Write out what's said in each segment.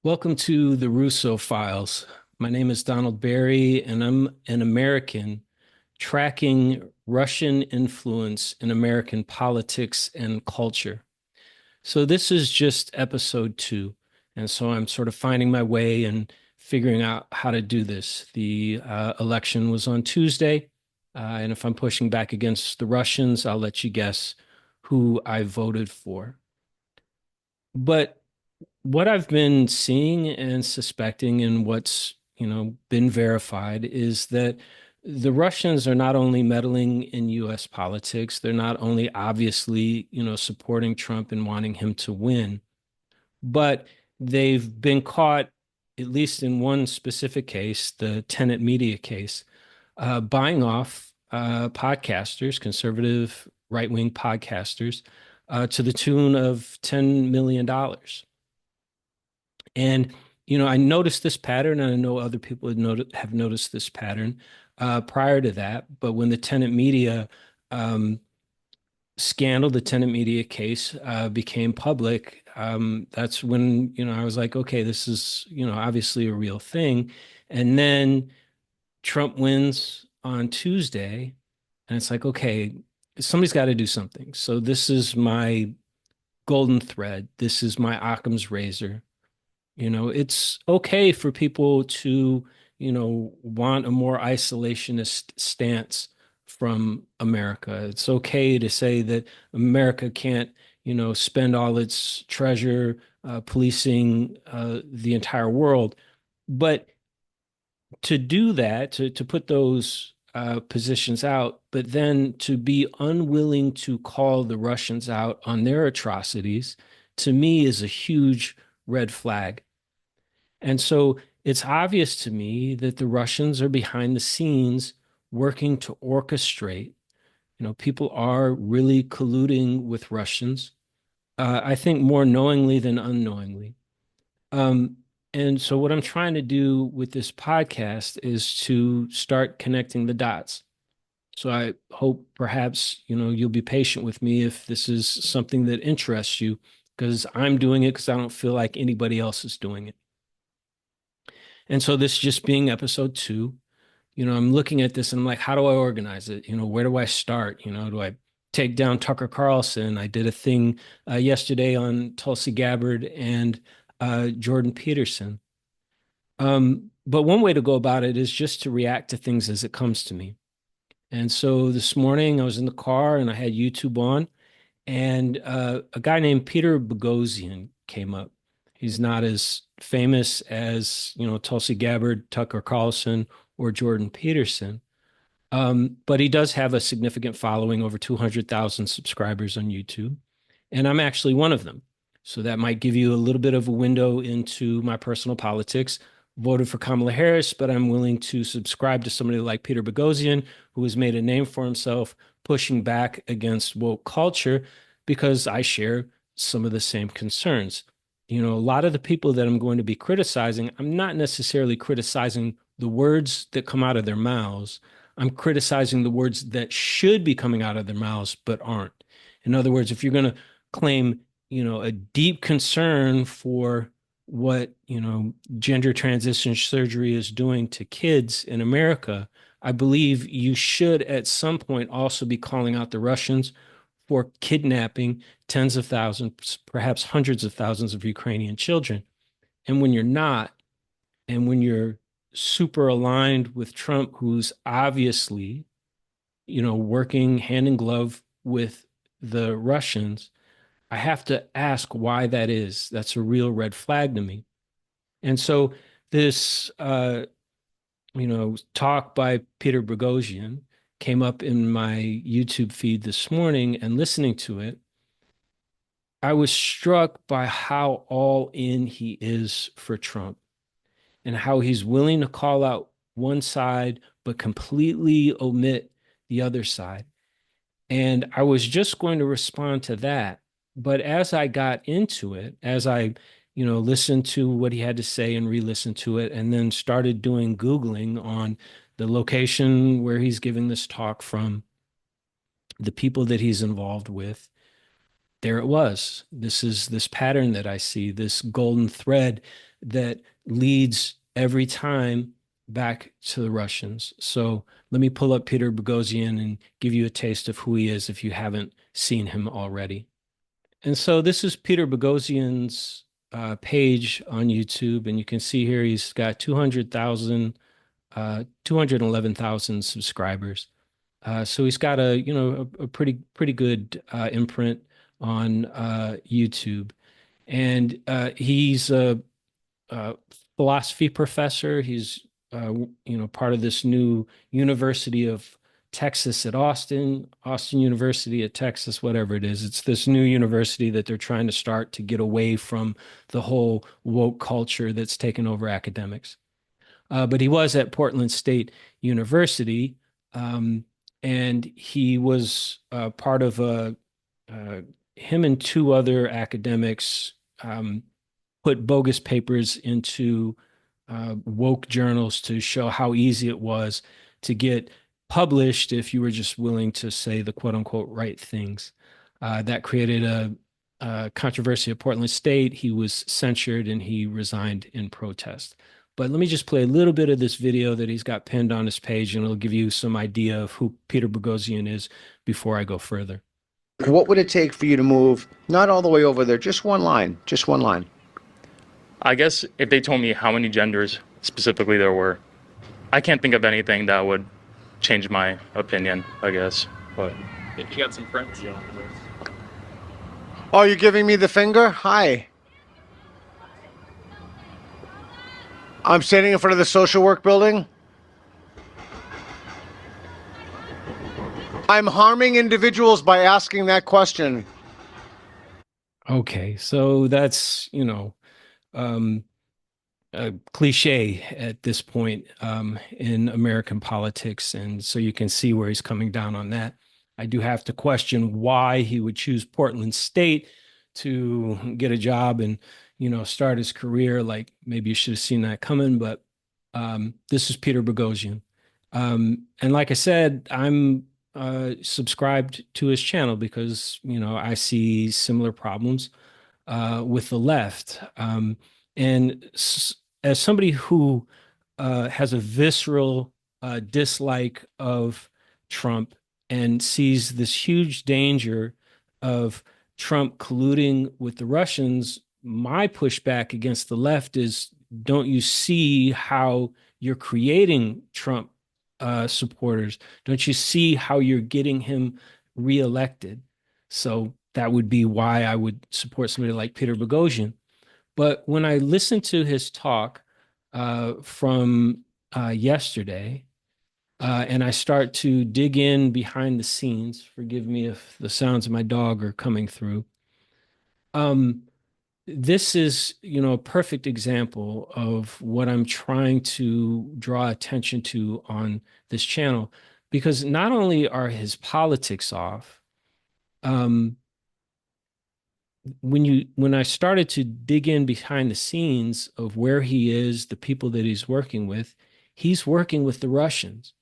Welcome to the Russo-Files. My name is Donald Barry, and I'm an American tracking Russian influence in American politics and culture. So this is just episode two. And so I'm sort of finding my way and figuring out how to do this. The election was on Tuesday. And if I'm pushing back against the Russians, I'll let you guess who I voted for. But what I've been seeing and suspecting and what's, been verified is that the Russians are not only meddling in US politics, they're not only obviously, supporting Trump and wanting him to win, but they've been caught, at least in one specific case, the Tenet Media case, buying off podcasters, conservative right-wing podcasters, to the tune of $10 million. And, I noticed this pattern, and I know other people have noticed this pattern prior to that. But when the Tenet Media um, scandal, the Tenet Media case became public, that's when, I was like, okay, this is, obviously a real thing. And then Trump wins on Tuesday, and it's like, okay, somebody's got to do something. So this is my golden thread. This is my Occam's razor. It's okay for people to, want a more isolationist stance from America. It's okay to say that America can't, spend all its treasure policing the entire world. But to do that, to put those positions out, but then to be unwilling to call the Russians out on their atrocities, to me is a huge red flag. And so it's obvious to me that the Russians are behind the scenes working to orchestrate. People are really colluding with Russians, I think more knowingly than unknowingly. Um, and so what I'm trying to do with this podcast is to start connecting the dots. So I hope perhaps, you'll be patient with me if this is something that interests you, because I'm doing it because I don't feel like anybody else is doing it. And so this just being episode two, I'm looking at this and I'm like, how do I organize it? Where do I start? Do I take down Tucker Carlson? I did a thing yesterday on Tulsi Gabbard and Jordan Peterson. But one way to go about it is just to react to things as it comes to me. And so this morning I was in the car and I had YouTube on, and a guy named Peter Boghossian came up. He's not as famous as, Tulsi Gabbard, Tucker Carlson, or Jordan Peterson. But he does have a significant following, over 200,000 subscribers on YouTube. And I'm actually one of them. So that might give you a little bit of a window into my personal politics. Voted for Kamala Harris, but I'm willing to subscribe to somebody like Peter Boghossian, who has made a name for himself pushing back against woke culture because I share some of the same concerns. A lot of the people that I'm going to be criticizing, I'm not necessarily criticizing the words that come out of their mouths. I'm criticizing the words that should be coming out of their mouths but aren't. In other words, if you're going to claim, a deep concern for what, gender transition surgery is doing to kids in America, I believe you should at some point also be calling out the Russians for kidnapping tens of thousands, perhaps hundreds of thousands of Ukrainian children. And when you're not, and when you're super aligned with Trump, who's obviously, working hand in glove with the Russians, I have to ask why that is. That's a real red flag to me. And so this, talk by Peter Boghossian came up in my YouTube feed this morning, and listening to it, I was struck by how all in he is for Trump and how he's willing to call out one side but completely omit the other side. And I was just going to respond to that. But as I got into it, as I, listened to what he had to say and re-listened to it, and then started doing Googling on the location where he's giving this talk from, the people that he's involved with, there it was. This is this pattern that I see, this golden thread that leads every time back to the Russians. So let me pull up Peter Boghossian and give you a taste of who he is if you haven't seen him already. And so this is Peter Boghossian's page on YouTube, and you can see here he's got 211,000 subscribers. So he's got a pretty good imprint on YouTube, and he's a philosophy professor. He's part of this new University of Texas at Austin University at Texas, whatever it is. It's this new university that they're trying to start to get away from the whole woke culture that's taken over academics. But he was at Portland State University, and he was part of him and two other academics put bogus papers into woke journals to show how easy it was to get published if you were just willing to say the quote unquote right things. That created a controversy at Portland State. He was censured and he resigned in protest. But let me just play a little bit of this video that he's got pinned on his page, and it'll give you some idea of who Peter Boghossian is before I go further. What would it take for you to move, not all the way over there, just one line, just one line? I guess if they told me how many genders specifically there were, I can't think of anything that would change my opinion, I guess. But if you got some friends, Oh, you're giving me the finger? Hi. I'm standing in front of the social work building. I'm harming individuals by asking that question. Okay, so that's, a cliche at this point in American politics. And so you can see where he's coming down on that. I do have to question why he would choose Portland State to get a job and, start his career. Like maybe you should have seen that coming, but this is Peter Boghossian. And like I said, I'm subscribed to his channel because, I see similar problems with the left. And as somebody who has a visceral dislike of Trump and sees this huge danger of Trump colluding with the Russians, my pushback against the left is, don't you see how you're creating Trump supporters? Don't you see how you're getting him reelected? So that would be why I would support somebody like Peter Boghossian. But when I listened to his talk from yesterday, and I start to dig in behind the scenes, forgive me if the sounds of my dog are coming through. This is, a perfect example of what I'm trying to draw attention to on this channel, because not only are his politics off, when I started to dig in behind the scenes of where he is, the people that he's working with the Russians.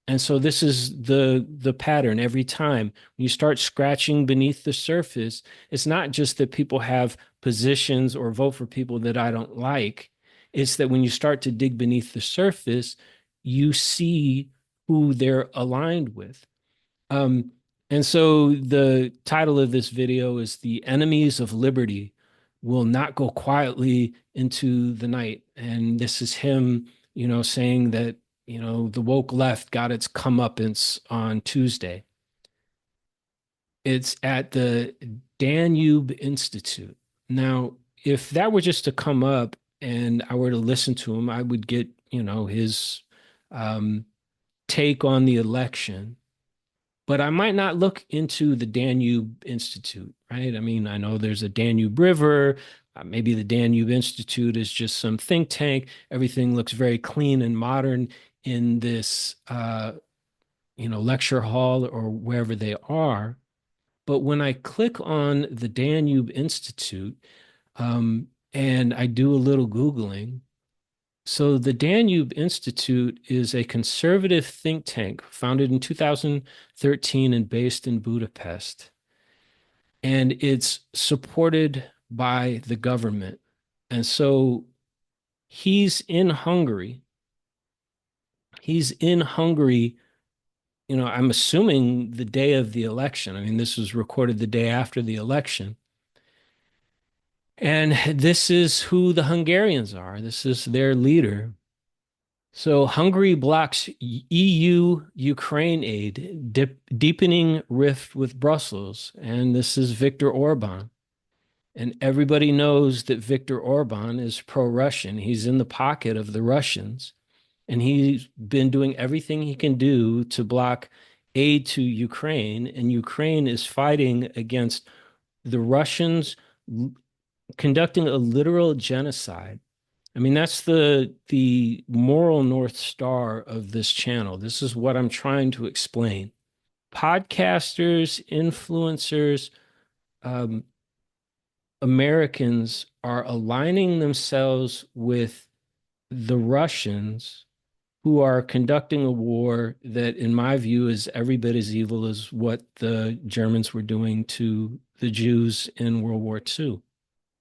And so this is the pattern every time. When you start scratching beneath the surface, it's not just that people have positions or vote for people that I don't like. It's that when you start to dig beneath the surface, you see who they're aligned with. And so the title of this video is "The Enemies of Liberty Will Not Go Quietly into the Night." And this is him, saying that, the woke left got its comeuppance on Tuesday. It's at the Danube Institute. Now, if that were just to come up and I were to listen to him, I would get, his take on the election. But I might not look into the Danube Institute, right? I mean, I know there's a Danube River. Maybe the Danube Institute is just some think tank. Everything looks very clean and modern in this, lecture hall or wherever they are. But when I click on the Danube Institute and I do a little Googling, so the Danube Institute is a conservative think tank founded in 2013 and based in Budapest. and it's supported by the government. And so he's in Hungary. He's in Hungary, I'm assuming the day of the election. I mean, this was recorded the day after the election. And this is who the Hungarians are. This is their leader. So Hungary blocks EU Ukraine aid, deepening rift with Brussels. And this is Viktor Orban. And everybody knows that Viktor Orban is pro-Russian. He's in the pocket of the Russians. And he's been doing everything he can do to block aid to Ukraine. And Ukraine is fighting against the Russians conducting a literal genocide. I mean, that's the moral North Star of this channel. This is what I'm trying to explain. Podcasters, influencers, um, Americans are aligning themselves with the Russians who are conducting a war that, in my view, is every bit as evil as what the Germans were doing to the Jews in World War II.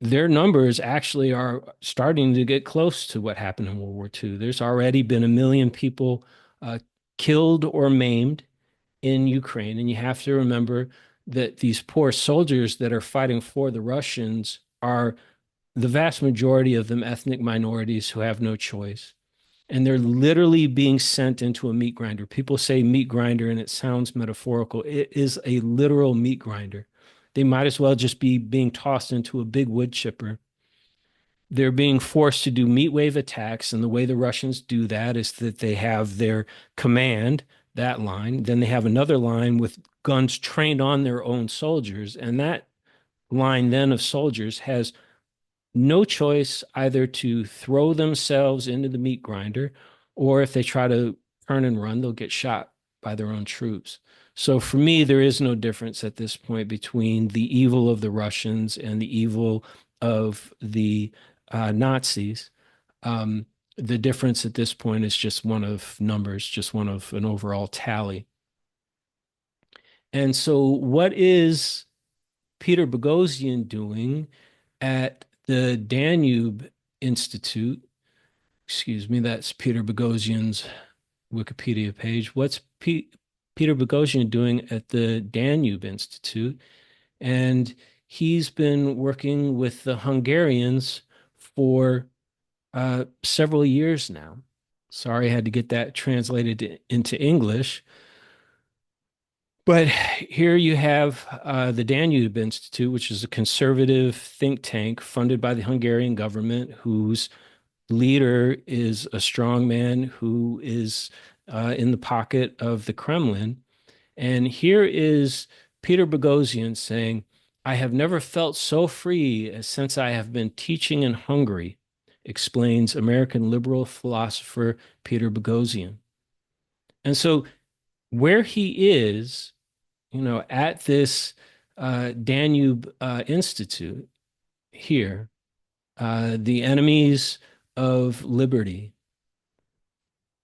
Their numbers actually are starting to get close to what happened in World War II. There's already been 1 million people killed or maimed in Ukraine. And you have to remember that these poor soldiers that are fighting for the Russians are the vast majority of them ethnic minorities who have no choice. And they're literally being sent into a meat grinder. People say meat grinder, and it sounds metaphorical. It is a literal meat grinder. They might as well just be being tossed into a big wood chipper. They're being forced to do meat wave attacks. And the way the Russians do that is that they have their command, that line. Then they have another line with guns trained on their own soldiers. And that line then of soldiers has no choice either to throw themselves into the meat grinder, or if they try to turn and run, they'll get shot by their own troops. So for me, there is no difference at this point between the evil of the Russians and the evil of the Nazis. The difference at this point is just one of numbers, just one of an overall tally. And so, what is Peter Boghossian doing at the Danube Institute? Excuse me, that's Peter Boghossian's Wikipedia page. What's Peter Boghossian doing at the Danube Institute? And he's been working with the Hungarians for several years now. Sorry, I had to get that translated into English. But here you have the Danube Institute, which is a conservative think tank funded by the Hungarian government, whose leader is a strong man who is in the pocket of the Kremlin. And here is Peter Boghossian saying, I have never felt so free as since I have been teaching in Hungary, explains American liberal philosopher Peter Boghossian. And so where he is, at this Danube Institute here, the enemies of liberty,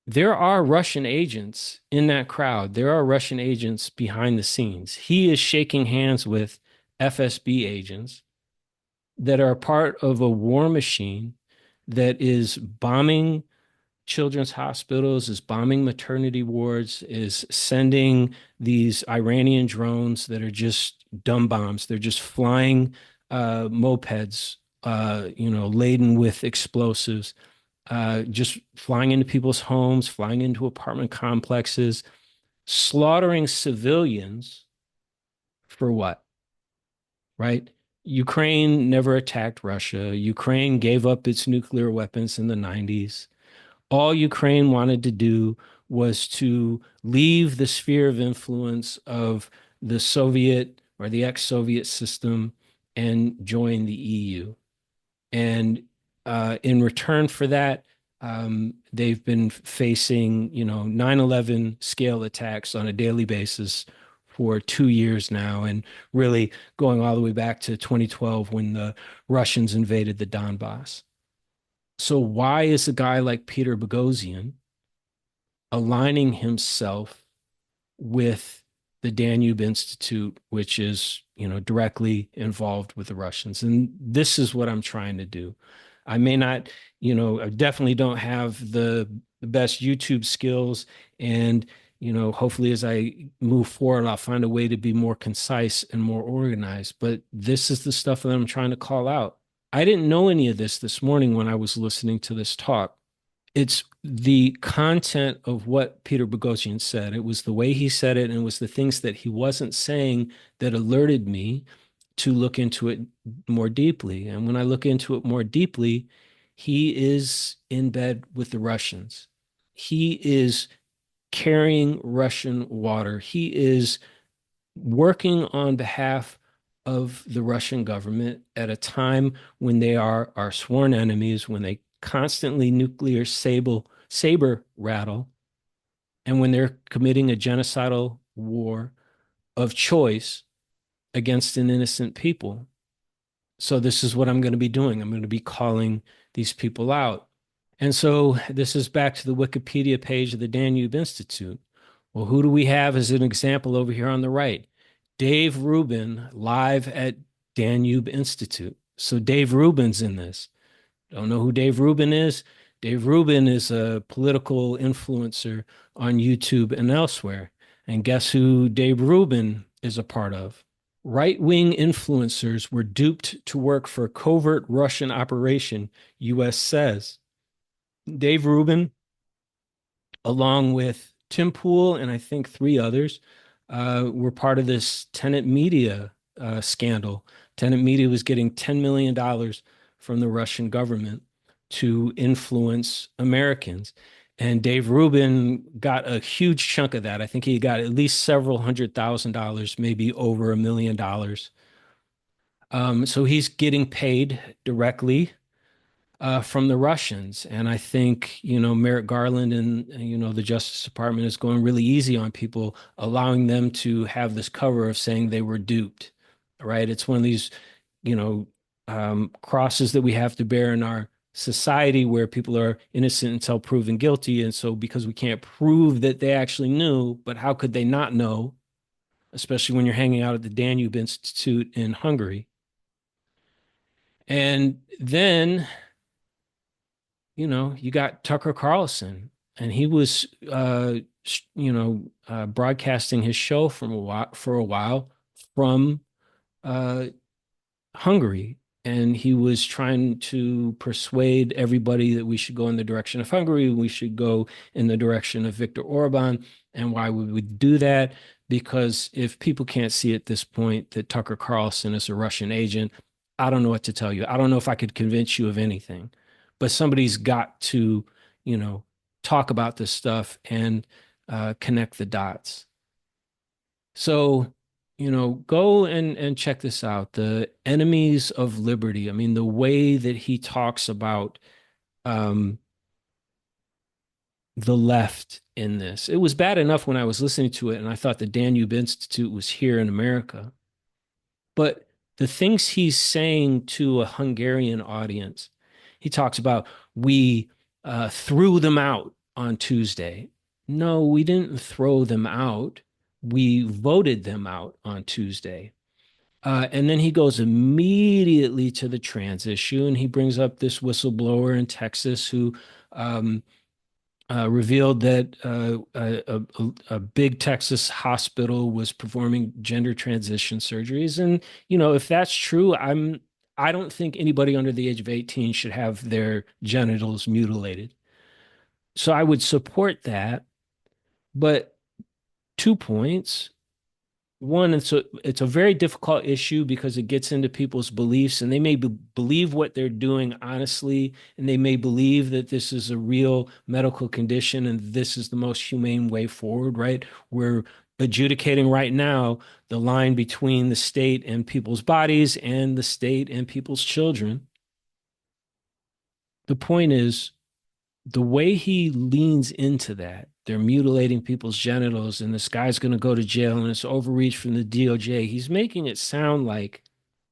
there are Russian agents in that crowd. There are Russian agents behind the scenes. He is shaking hands with FSB agents that are part of a war machine that is bombing children's hospitals, is bombing maternity wards, is sending these Iranian drones that are just dumb bombs. They're just flying mopeds, laden with explosives, just flying into people's homes, flying into apartment complexes, slaughtering civilians for what? Right? Ukraine never attacked Russia. Ukraine gave up its nuclear weapons in the 90s. All Ukraine wanted to do was to leave the sphere of influence of the Soviet or the ex-Soviet system and join the EU. And in return for that, they've been facing, 9/11 scale attacks on a daily basis for 2 years now, and really going all the way back to 2012 when the Russians invaded the Donbass. So why is a guy like Peter Boghossian aligning himself with the Danube Institute, which is, directly involved with the Russians. And this is what I'm trying to do. I may not, I definitely don't have the best YouTube skills. And, hopefully as I move forward, I'll find a way to be more concise and more organized. But this is the stuff that I'm trying to call out. I didn't know any of this morning when I was listening to this talk. It's the content of what Peter Boghossian said. It was the way he said it, and it was the things that he wasn't saying that alerted me to look into it more deeply. And when I look into it more deeply, he is in bed with the Russians. He is carrying Russian water. He is working on behalf of the Russian government at a time when they are our sworn enemies, when they constantly nuclear saber rattle, and when they're committing a genocidal war of choice against an innocent people. So this is what I'm going to be doing. I'm going to be calling these people out. And so this is back to the Wikipedia page of the Danube Institute. Well, who do we have as an example over here on the right? Dave Rubin, live at Danube Institute. So Dave Rubin's in this. Don't know who Dave Rubin is? Dave Rubin is a political influencer on YouTube and elsewhere. And guess who Dave Rubin is a part of? Right-wing influencers were duped to work for a covert Russian operation, U.S. says. Dave Rubin, along with Tim Pool and I think three others, were part of this Tenet Media scandal. Tenet Media was getting $10 million from the Russian government to influence Americans. And Dave Rubin got a huge chunk of that. I think he got at least several $100,000, maybe over $1 million. So he's getting paid directly from the Russians. And I think, Merrick Garland and, the Justice Department is going really easy on people, allowing them to have this cover of saying they were duped, right? It's one of these, crosses that we have to bear in our society where people are innocent until proven guilty. And so because we can't prove that they actually knew, but how could they not know, especially when you're hanging out at the Danube Institute in Hungary? And then you got Tucker Carlson, and he was, broadcasting his show for a while from Hungary. And he was trying to persuade everybody that we should go in the direction of Hungary, we should go in the direction of Viktor Orban. And why would we do that? Because if people can't see at this point that Tucker Carlson is a Russian agent, I don't know what to tell you. I don't know if I could convince you of anything, but somebody's got to, talk about this stuff and connect the dots. So, go and check this out. The enemies of liberty. I mean, the way that he talks about the left in this. It was bad enough when I was listening to it and I thought the Danube Institute was here in America. But the things he's saying to a Hungarian audience, he talks about, we threw them out on Tuesday. No, we didn't throw them out. We voted them out on Tuesday. And then he goes immediately to the trans issue, and he brings up this whistleblower in Texas who revealed that a big Texas hospital was performing gender transition surgeries. And, if that's true, I don't think anybody under the age of 18 should have their genitals mutilated. So I would support that. But 2 points. One, it's a very difficult issue because it gets into people's beliefs, and they may believe what they're doing honestly, and they may believe that this is a real medical condition and this is the most humane way forward, right? We're adjudicating right now the line between the state and people's bodies and the state and people's children. The point is, the way he leans into that, they're mutilating people's genitals and this guy's going to go to jail and it's overreach from the DOJ. He's making it sound like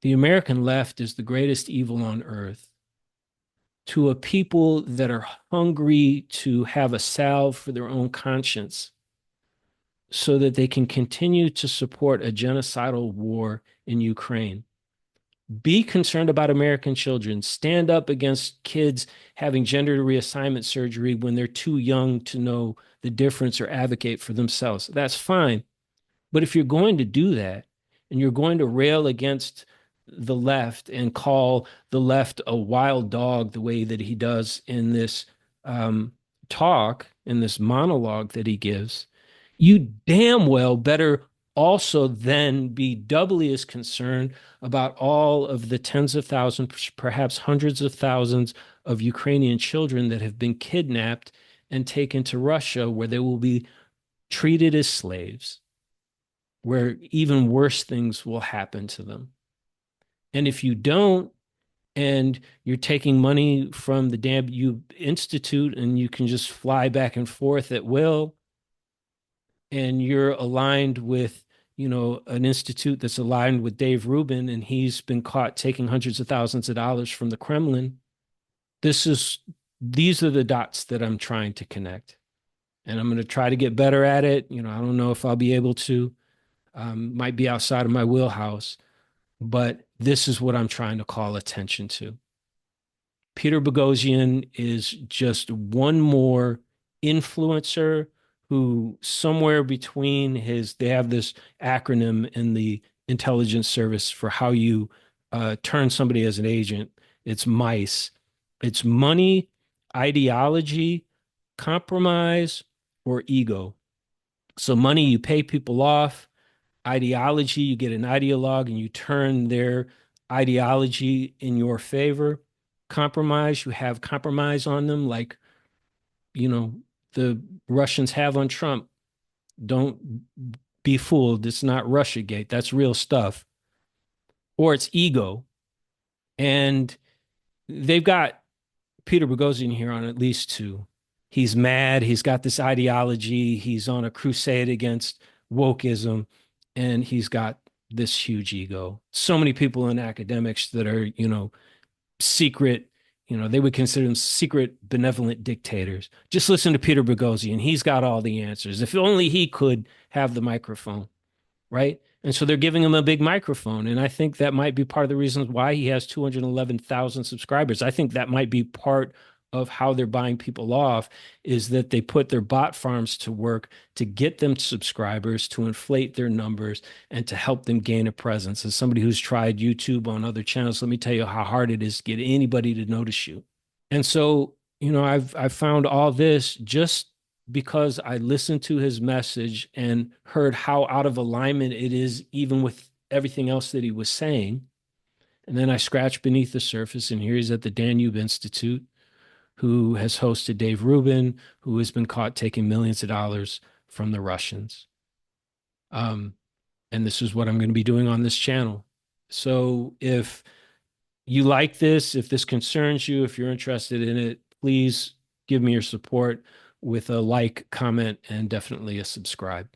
the American left is the greatest evil on earth to a people that are hungry to have a salve for their own conscience. so that they can continue to support a genocidal war in Ukraine. Be concerned about American children. Stand up against kids having gender reassignment surgery when they're too young to know the difference or advocate for themselves. That's fine. But if you're going to do that and you're going to rail against the left and call the left a wild dog the way that he does in this um, talk, in this monologue that he gives, you damn well better also then be doubly as concerned about all of the tens of thousands, perhaps hundreds of thousands of Ukrainian children that have been kidnapped and taken to Russia, where they will be treated as slaves, where even worse things will happen to them. And if you don't, and you're taking money from the damn you institute and you can just fly back and forth at will, and you're aligned with, an institute that's aligned with Dave Rubin, and he's been caught taking hundreds of thousands of dollars from the Kremlin. These are the dots that I'm trying to connect. And I'm going to try to get better at it. I don't know if I'll be able to, might be outside of my wheelhouse, but this is what I'm trying to call attention to. Peter Boghossian is just one more influencer who somewhere between they have this acronym in the intelligence service for how you turn somebody as an agent. It's MICE. It's money, ideology, compromise, or ego. So money, you pay people off. Ideology, you get an ideologue and you turn their ideology in your favor. Compromise, you have compromise on them, like, the Russians have on Trump. Don't be fooled. It's not Russiagate. That's real stuff. Or it's ego. And they've got Peter Boghossian here on at least two. He's mad. He's got this ideology. He's on a crusade against wokeism, and he's got this huge ego. So many people in academics that are, secret, they would consider them secret benevolent dictators. Just listen to Peter Boghossian. He's got all the answers. If only he could have the microphone, right? And so they're giving him a big microphone. And I think that might be part of the reasons why he has 211,000 subscribers. I think that might be part of how they're buying people off, is that they put their bot farms to work to get them subscribers, to inflate their numbers, and to help them gain a presence. As somebody who's tried YouTube on other channels, let me tell you how hard it is to get anybody to notice you. And so, I've found all this just because I listened to his message and heard how out of alignment it is, even with everything else that he was saying. And then I scratched beneath the surface, and here he's at the Danube Institute, who has hosted Dave Rubin, who has been caught taking millions of dollars from the Russians. And this is what I'm going to be doing on this channel. So if you like this, if this concerns you, if you're interested in it, please give me your support with a like, comment, and definitely a subscribe.